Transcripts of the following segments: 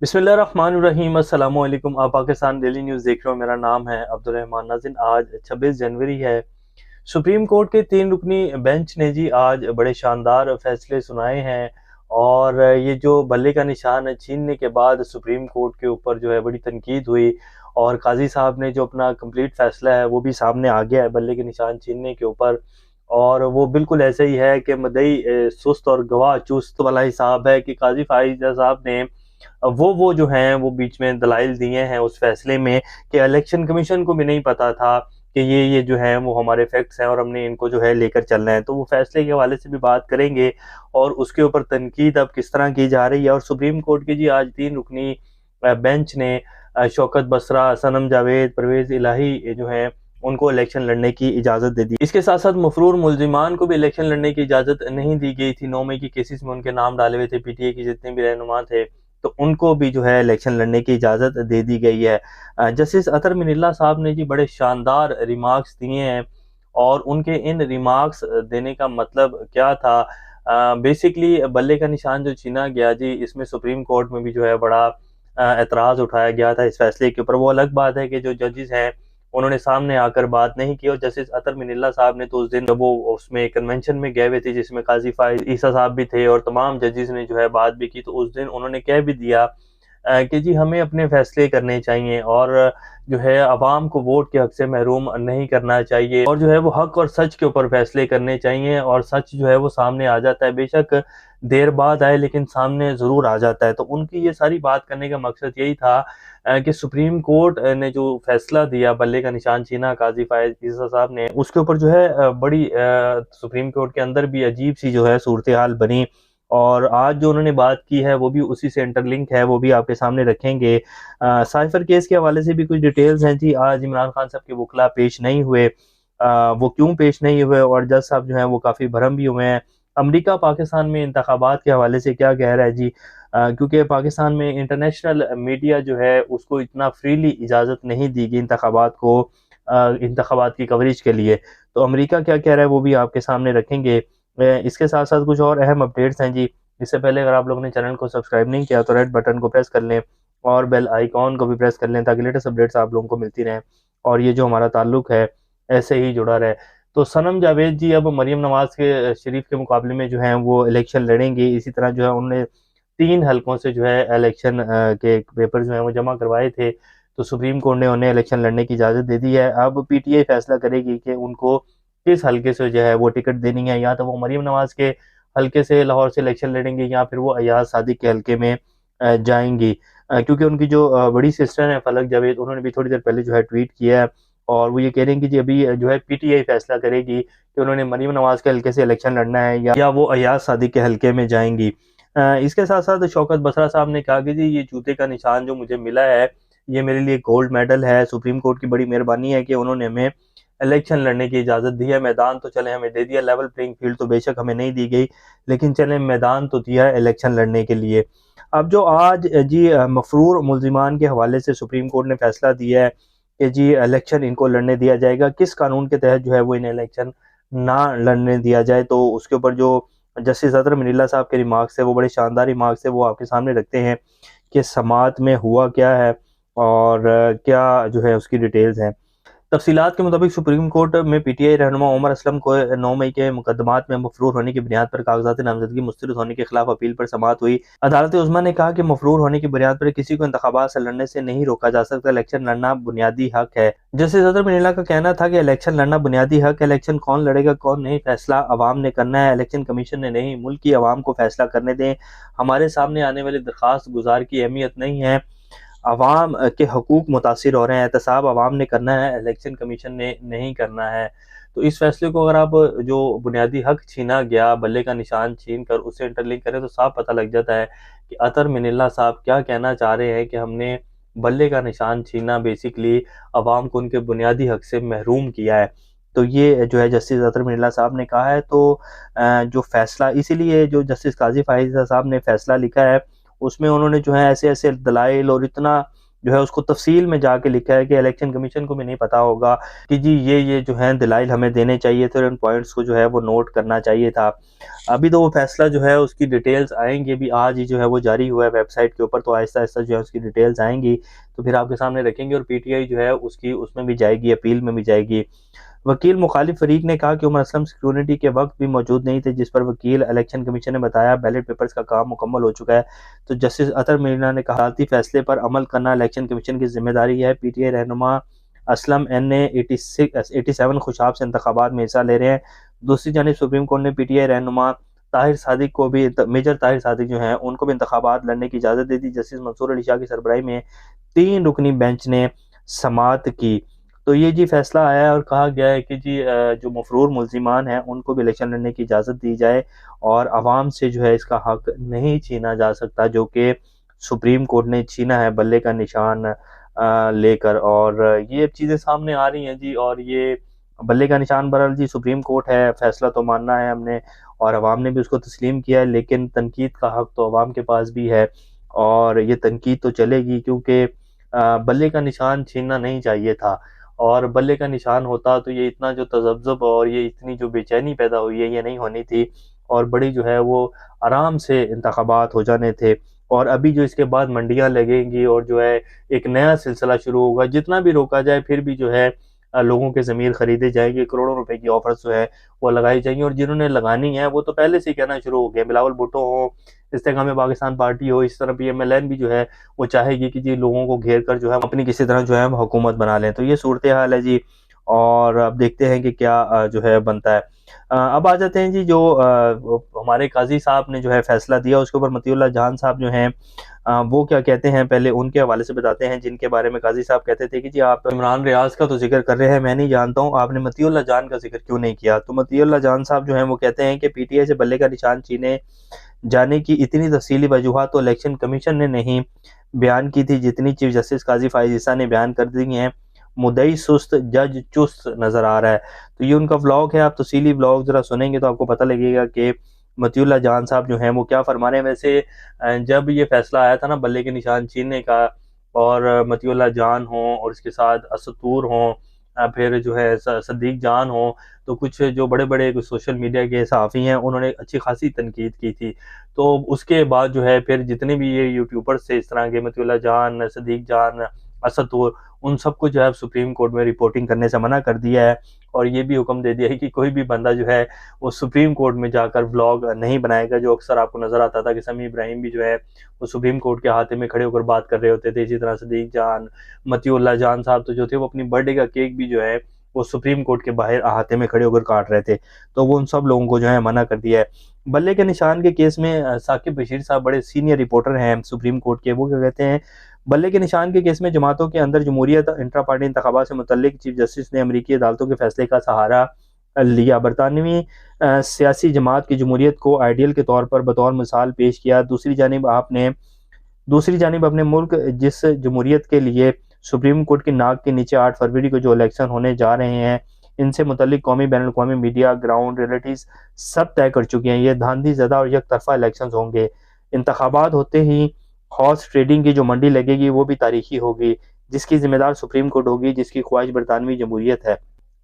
बिस्मिल्लाहिर्रहमानिर्रहीम अस्सलाम वालेकुम। आप पाकिस्तान डेली न्यूज़ देख रहे हो। मेरा नाम है अब्दुल रहमान। नाज़रीन, आज 26 जनवरी है। सुप्रीम कोर्ट के 3 रुकनी बेंच ने जी आज बड़े शानदार फैसले सुनाए हैं और ये जो बल्ले का निशान छीनने के बाद सुप्रीम कोर्ट के ऊपर जो है बड़ी तनकीद हुई और काजी साहब ने जो अपना कंप्लीट फैसला है वो भी सामने आ गया है बल्ले के निशान छीनने के ऊपर। और वो बिल्कुल ऐसे ही है कि मदई सुस्त और गवाह चुस्त वाला हिसाब है कि काजी फाइज़ साहब ने वो जो हैं वो बीच में दलाइल दिए हैं उस फैसले में कि इलेक्शन कमीशन को भी नहीं पता था कि ये जो है वो हमारे फैक्ट्स हैं और हमने इनको जो है लेकर चलना है। तो वो फैसले के हवाले से भी बात करेंगे और उसके ऊपर तनकीद अब किस तरह की जा रही है। और सुप्रीम कोर्ट की जी आज 3 रुकनी बेंच ने शौकत बसरा, सनम जावेद, परवेज इलाही जो है उनको इलेक्शन लड़ने की इजाज़त दे दी। इसके साथ साथ मफरूर मुल्जिमान को भी इलेक्शन लड़ने की इजाज़त नहीं दी गई थी। 9 मई के केसेस में उनके नाम डाले हुए थे, पीटीए के जितने भी रहनुमा थे, तो उनको भी जो है इलेक्शन लड़ने की इजाज़त दे दी गई है। जस्टिस अतर मिनिल्ला साहब ने जी बड़े शानदार रिमार्क्स दिए हैं और उनके इन रिमार्क्स देने का मतलब क्या था। बेसिकली बल्ले का निशान जो छीना गया जी, इसमें सुप्रीम कोर्ट में भी जो है बड़ा एतराज़ उठाया गया था इस फैसले के ऊपर। वो अलग बात है कि जो जजेस हैं उन्होंने सामने आकर बात नहीं की और जस्टिस अतर मिनिल्ला साहब ने तो उस दिन वो उसमें कन्वेंशन में गए हुए थे जिसमें काजी फाइज ईसा साहब भी थे और तमाम जजेस ने जो है बात भी की। तो उस दिन उन्होंने कह भी दिया कि जी हमें अपने फैसले करने चाहिए और जो है अवाम को वोट के हक से महरूम नहीं करना चाहिए और जो है वो हक और सच के ऊपर फैसले करने चाहिए और सच जो है वो सामने आ जाता है, बेशक देर बाद आए लेकिन सामने ज़रूर आ जाता है। तो उनकी ये सारी बात करने का मकसद यही था कि सुप्रीम कोर्ट ने जो फैसला दिया बल्ले का निशान छीना काजी फायज ईसा साहब ने, उसके ऊपर जो है बड़ी सुप्रीम कोर्ट के अंदर भी अजीब सी जो है सूरत हाल बनी और आज जो उन्होंने बात की है वो भी उसी से इंटरलिंक है, वो भी आपके सामने रखेंगे। साइफर केस के हवाले से भी कुछ डिटेल्स हैं जी। आज इमरान खान साहब के वकला पेश नहीं हुए, वो क्यों पेश नहीं हुए और जज साहब जो हैं वो काफ़ी भरम भी हुए हैं। अमेरिका पाकिस्तान में इंतखाबात के हवाले से क्या कह रहा है जी, क्योंकि पाकिस्तान में इंटरनेशनल मीडिया जो है उसको इतना फ्रीली इजाज़त नहीं दी गई इंतखाबात को, इंतखाबात की कवरेज के लिए। तो अमेरिका क्या कह रहा है वो भी आपके सामने रखेंगे। इसके साथ साथ कुछ और अहम अपडेट्स हैं जी। इससे पहले अगर आप लोगों ने चैनल को सब्सक्राइब नहीं किया तो रेड बटन को प्रेस कर लें और बेल आइकॉन को भी प्रेस कर लें ताकि लेटेस्ट अपडेट्स आप लोगों को मिलती रहें और ये जो हमारा ताल्लुक है ऐसे ही जुड़ा रहे। तो सनम जावेद जी अब मरियम नवाज के शरीफ के मुकाबले में जो है वो इलेक्शन लड़ेंगे। इसी तरह जो है उन्होंने 3 हलकों से जो है इलेक्शन के पेपर जो है वो जमा करवाए थे, तो सुप्रीम कोर्ट ने उन्हें इलेक्शन लड़ने की इजाज़त दे दी है। अब पीटीआई फैसला करेगी कि उनको किस हलके से जो है वो टिकट देनी है, या तो वो मरियम नवाज के हलके से लाहौर से इलेक्शन लड़ेंगे या फिर वो अयाज सादिक के हलके में जाएंगी। क्योंकि उनकी जो बड़ी सिस्टर है फलक जावेद, उन्होंने भी थोड़ी देर पहले जो है ट्वीट किया है और वो ये कह रहे हैं कि जी अभी जो है पीटीआई फैसला करेगी कि उन्होंने मरियम नवाज के हलके से इलेक्शन लड़ना है या वो अयाज सादिक के हलके में जाएंगी। इसके साथ साथ शौकत बसरा साहब ने कहा कि जी ये जूते का निशान जो मुझे मिला है ये मेरे लिए गोल्ड मेडल है। सुप्रीम कोर्ट की बड़ी मेहरबानी है कि उन्होंने हमें इलेक्शन लड़ने की इजाज़त दी है। मैदान तो चले हमें दे दिया, लेवल प्लेइंग फील्ड तो बेशक हमें नहीं दी गई लेकिन चले मैदान तो दिया है इलेक्शन लड़ने के लिए। अब जो आज जी मफरूर मुल्जिमान के हवाले से सुप्रीम कोर्ट ने फैसला दिया है कि जी इलेक्शन इनको लड़ने दिया जाएगा, किस कानून के तहत जो है वो इन्हें इलेक्शन ना लड़ने दिया जाए। तो उसके ऊपर जो जस्टिस अतर मिनिल्ला साहब के रिमार्क्स है वो बड़े शानदार रिमार्क्स है, वो आपके सामने रखते हैं कि समात में हुआ क्या है और क्या जो है उसकी डिटेल्स हैं। तफसीलात के मुताबिक सुप्रीम कोर्ट में पीटीआई रहनुमा उमर असलम को 9 मई के मुकदमात में मफरूर होने की बुनियाद पर कागजात नामजदगी मुस्तरद होने के खिलाफ अपील पर समाअत हुई। अदालत उज़्मा ने कहा कि मफरूर होने की बुनियाद पर किसी को इंतखाबात से लड़ने से नहीं रोका जा सकता, इलेक्शन लड़ना बुनियादी हक है। जस्टिस अतर मिनिल्ला का कहना था कि इलेक्शन लड़ना बुनियादी हक है, इलेक्शन कौन लड़ेगा कौन नहीं फैसला अवाम ने करना है, इलेक्शन कमीशन ने नहीं, मुल्क की अवाम को फैसला करने दें। हमारे सामने आने वाली दरख्वास्त गुजार की अहमियत नहीं है, अवाम के हकूक मुतासिर हो रहे हैं, एहतसाब अवाम ने करना है, इलेक्शन कमीशन ने नहीं करना है। तो इस फैसले को अगर आप जो बुनियादी हक छीना गया बल्ले का निशान छीन कर उससे इंटरलिंक करें तो साफ पता लग जाता है कि अतर मिनिल्ला साहब क्या कहना चाह रहे हैं कि हमने बल्ले का निशान छीना बेसिकली अवाम को उनके बुनियादी हक से महरूम किया है। तो ये जो है जस्टिस अतर मिनिल्ला साहब ने कहा है। तो जो फैसला इसीलिए जो जस्टिस काजी फाइज साहब ने फैसला लिखा है उसमें उन्होंने जो है ऐसे ऐसे दलाइल और इतना जो है उसको तफसील में जाके लिखा है कि इलेक्शन कमीशन को भी नहीं पता होगा कि जी ये जो है दलाइल हमें देने चाहिए थे और इन पॉइंट्स को जो है वो नोट करना चाहिए था। अभी तो वो फैसला जो है उसकी डिटेल्स आएंगी, भी आज ही जो है वो जारी हुआ है वेबसाइट के ऊपर, तो आहिस्ता आहिस्ता जो है उसकी डिटेल्स आएंगी तो फिर आपके सामने रखेंगे। और पीटीआई जो है उसकी उसमें भी जाएगी, अपील में भी जाएगी। वकील मुखालिफ फरीक ने कहा कि उमर असलम सिक्योरिटी के वक्त भी मौजूद नहीं थे, जिस पर वकील इलेक्शन कमीशन ने बताया बैलेट पेपर्स का काम मुकम्मल हो चुका है। तो जस्टिस अतर मीना ने कहा अदालती फैसले पर अमल करना इलेक्शन कमीशन की जिम्मेदारी है। पीटीआई रहनुमा असलम एन ए 87 खुशाब से इंतखाबात में हिस्सा ले रहे हैं। दूसरी जानिब सुप्रीम कोर्ट ने पीटीआई रहनुमा ताहिर सादिक को भी, मेजर ताहिर सादिक जो हैं उनको भी इंतखाबात लड़ने की इजाज़त दे दी। जस्टिस मंसूर अली शाह की सरबराही में 3 रुकनी बेंच ने समाअत की। तो ये जी फैसला आया है और कहा गया है कि जी जो मफरूर मुल्जिमान हैं उनको भी इलेक्शन लड़ने की इजाज़त दी जाए और आवाम से जो है इसका हक नहीं छीना जा सकता, जो कि सुप्रीम कोर्ट ने छीना है बल्ले का निशान लेकर। और ये चीज़ें सामने आ रही हैं जी, और ये बल्ले का निशान बहरहाल जी सुप्रीम कोर्ट है, फैसला तो मानना है हमने और अवाम ने भी उसको तस्लीम किया है, लेकिन तनकीद का हक तो अवाम के पास भी है और ये तनकीद तो चलेगी, क्योंकि बल्ले का निशान छीनना नहीं चाहिए था। और बल्ले का निशान होता तो ये इतना जो तज़ब्ज़ुब और ये इतनी जो बेचैनी पैदा हुई है ये नहीं होनी थी और बड़ी जो है वो आराम से इंतखाबात हो जाने थे। और अभी जो इसके बाद मंडियाँ लगेंगी और जो है एक नया सिलसिला शुरू होगा, जितना भी रोका जाए फिर भी जो है लोगों के ज़मीर खरीदे जाएंगे, करोड़ों रुपए की ऑफर्स जो है वो लगाई जाएंगी और जिन्होंने लगानी है वो तो पहले से ही कहना शुरू हो गया। बिलावल भुट्टो हो, इस्तेकाम पाकिस्तान पार्टी हो, इस तरह PMLN भी जो है वो चाहेगी कि जी लोगों को घेर कर जो है अपनी किसी तरह जो है हम हुकूमत बना लें। तो ये सूरत हाल है जी, और अब देखते हैं कि क्या जो है बनता है। अब आ जाते हैं जी जो हमारे काजी साहब ने जो है फैसला दिया उसके ऊपर मतीउल्लाह जान साहब जो हैं वो क्या कहते हैं, पहले उनके हवाले से बताते हैं, जिनके बारे में काजी साहब कहते थे कि जी आप इमरान रियाज का तो जिक्र कर रहे हैं, मैं नहीं जानता हूँ आपने मतीउल्लाह जान का जिक्र क्यों नहीं किया। तो मतीउल्लाह जान साहब जो हैं वो कहते हैं कि पीटीआई से बल्ले का निशान छीने जाने की इतनी तफसीली वजूहत तो इलेक्शन कमीशन ने नहीं बयान की थी जितनी चीफ जस्टिस काजी फाइज ईसा ने बयान कर दी हैं। मुद्दई सुस्त जज चुस्त नजर आ रहा है। तो ये उनका व्लॉग है, आप तफसीली व्लॉग जरा सुनेंगे तो आपको पता लगेगा कि मतीउल्लाह जान साहब जो हैं वो क्या फरमा रहे हैं। वैसे जब ये फैसला आया था ना बल्ले के निशान छीनने का, और मतीउल्लाह जान हों और इसके साथ असतूर हों, फिर जो है सदीक जान हो, तो कुछ जो बड़े बड़े सोशल मीडिया के सहाफ़ी हैं उन्होंने अच्छी खासी तनकीद की थी। तो उसके बाद जो है फिर जितने भी ये यूट्यूबर्स थे इस तरह के, मतीउल्लाह जान, सदीक जान, असतूर, उन सबको जो है सुप्रीम कोर्ट में रिपोर्टिंग करने से मना कर दिया है और ये भी हुक्म दे दिया है कि कोई भी बंदा जो है वो सुप्रीम कोर्ट में जाकर व्लॉग नहीं बनाएगा, जो अक्सर आपको नज़र आता था कि समी इब्राहिम भी जो है वो सुप्रीम कोर्ट के अहाते में खड़े होकर बात कर रहे होते थे। इसी तरह सदीक जान, मतीउल्लाह जान साहब तो जो थे वो अपनी बर्थडे का केक भी जो है वो सुप्रीम कोर्ट के बाहर अहाते में खड़े होकर काट रहे थे। तो वो उन सब लोगों को जो है मना कर दिया है। बल्ले के निशान के केस में साकिब बशीर साहब बड़े सीनियर रिपोर्टर हैं सुप्रीम कोर्ट के, वो क्या कहते हैं, बल्ले के निशान के केस में जमातों के अंदर जमहूरियत इंट्रा पार्टी इंतखाबात से मुतल्लिक चीफ जस्टिस ने अमरीकी अदालतों के फैसले का सहारा लिया। बरतानवी सियासी जमात की जमहूरियत को आइडियल के तौर पर बतौर मिसाल पेश किया। दूसरी जानिब अपने मुल्क जिस जमहूरियत के लिए सुप्रीम कोर्ट की नाक के नीचे 8 फरवरी को जो इलेक्शन होने जा रहे हैं, इनसे मुतल्लिक कौमी बैनुल अक़वामी मीडिया, ग्राउंड रियलिटीज़ सब तय कर चुके हैं। ये धांधली ज़दा और एक तरफा इलेक्शन होंगे। इंतखाबात होते ही हॉर्स ट्रेडिंग की जो मंडी लगेगी वो भी तारीखी होगी, जिसकी जिम्मेदार सुप्रीम कोर्ट होगी, जिसकी ख्वाहिश बरतानवी जमहूरियत है।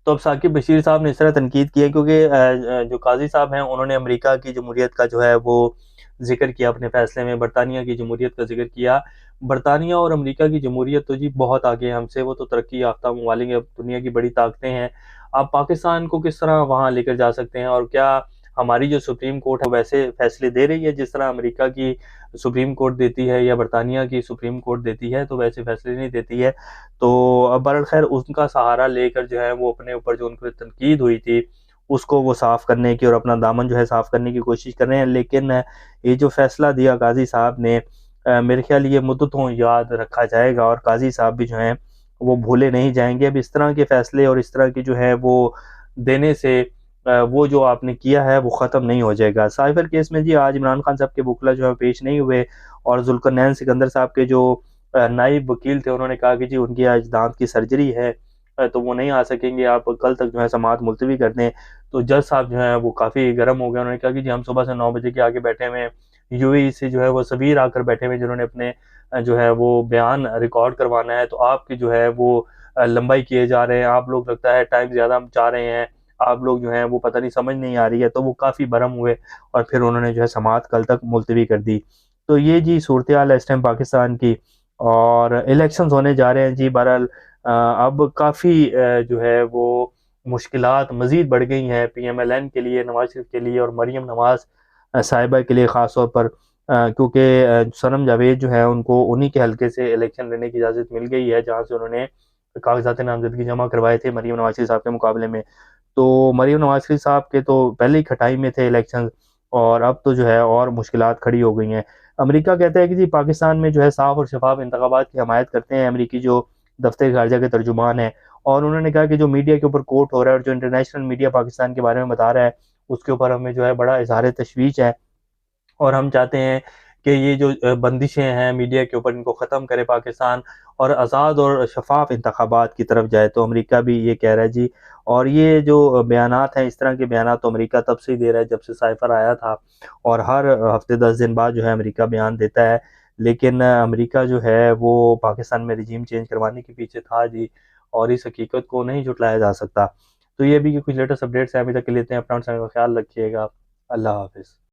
तो अब साकिब बशीर साहब ने इस तरह तनकीद की है क्योंकि जो काजी साहब हैं उन्होंने अमेरिका की जमहूरियत का जो है वो जिक्र किया अपने फैसले में, बरतानिया की जमहूरियत का जिक्र किया। बरतानिया और अमेरिका की जमहूरियत तो जी बहुत आगे है हमसे, वो तो तरक्की याफ्ता ममालिक हैं, दुनिया की बड़ी ताकतें हैं। आप पाकिस्तान को किस तरह वहाँ लेकर जा सकते हैं, और क्या हमारी जो सुप्रीम कोर्ट है वैसे फैसले दे रही है जिस तरह अमेरिका की सुप्रीम कोर्ट देती है या बरतानिया की सुप्रीम कोर्ट देती है, तो वैसे फैसले नहीं देती है। तो अब बहरहाल खैर उनका सहारा लेकर जो है वो अपने ऊपर जो उन पर तनकीद हुई थी उसको वो साफ़ करने की और अपना दामन जो है साफ़ करने की कोशिश कर रहे हैं। लेकिन ये जो फैसला दिया काजी साहब ने, मेरे ख्याल ये मुद्दतों याद रखा जाएगा और काजी साहब भी जो हैं वो भूले नहीं जाएंगे। अब इस तरह के फैसले और इस तरह की जो है वो देने से वो जो आपने किया है वो ख़त्म नहीं हो जाएगा। साइफर केस में जी आज इमरान खान साहब के वकील जो है पेश नहीं हुए और जुल्करनैन सिकंदर साहब के जो नायब वकील थे उन्होंने कहा कि जी उनकी आज दांत की सर्जरी है तो वो नहीं आ सकेंगे, आप कल तक जो है समाअत मुलतवी कर दें। तो जज साहब जो है वो काफ़ी गर्म हो गए, उन्होंने कहा कि जी हम सुबह से 9 बजे के आगे बैठे हुए हैं, यूएई से जो है वो सबीर आकर बैठे हुए जिन्होंने अपने जो है वो बयान रिकॉर्ड करवाना है, तो आपकी जो है वो लंबाई किए जा रहे हैं, आप लोग लगता है टाइम ज़्यादा चाह रहे हैं, आप लोग जो हैं वो पता नहीं समझ नहीं आ रही है, तो वो काफ़ी बरहम हुए और फिर उन्होंने जो है समाअत कल तक मुलतवी कर दी। तो ये जी सूरत हाल है इस टाइम पाकिस्तान की, और इलेक्शंस होने जा रहे हैं जी। बहरहाल अब काफ़ी जो है वो मुश्किलात मज़ीद बढ़ गई हैं पीएमएलएन के लिए, नवाज़ शरीफ के लिए और मरीम नवाज़ साहिबा के लिए ख़ास तौर पर, क्योंकि सनम जावेद जो है उनको उन्हीं के हलके से इलेक्शन लड़ने की इजाज़त मिल गई है, जहाँ से उन्होंने कागज़ात नामज़दगी जमा करवाए थे मरीम नवाज़ शरीफ साहब के मुकाबले में। तो मरीम नवाज़ शरीफ साहब के तो पहले ही खटाई में थे इलेक्शन, और अब तो जो है और मुश्किलात खड़ी हो गई हैं। अमेरिका कहता है कि जी पाकिस्तान में जो है साफ़ और शफ़ाफ़ इंतखाबात की हमायत करते हैं अमेरिकी जो दफ्तर ख़ारिजा के तर्जुमान हैं, और उन्होंने कहा कि जो मीडिया के ऊपर कोर्ट हो रहा है और जो इंटरनेशनल मीडिया पाकिस्तान के बारे में बता रहा है, उसके ऊपर हमें जो है बड़ा इज़हार तशवीश है, और हम चाहते हैं कि ये जो बंदिशें हैं मीडिया के ऊपर, इनको ख़त्म करे पाकिस्तान और आज़ाद और शफ़ाफ़ इंतखाबात की तरफ जाए। तो अमेरिका भी ये कह रहा है जी, और ये जो बयानात हैं, इस तरह के बयानात तो अमेरिका तब से ही दे रहा है जब से साइफ़र आया था, और हर हफ़्ते 10 दिन बाद जो है अमेरिका बयान देता है। लेकिन अमेरिका जो है वो पाकिस्तान में रिजीम चेंज करवाने के पीछे था जी, और इस हकीकत को नहीं झुटलाया जा सकता। तो ये भी कुछ लेटेस्ट अपडेट्स हैं, अभी तक के लिए इतने। अपना और समय का ख्याल रखिएगा। अल्लाह हाफ़िज़।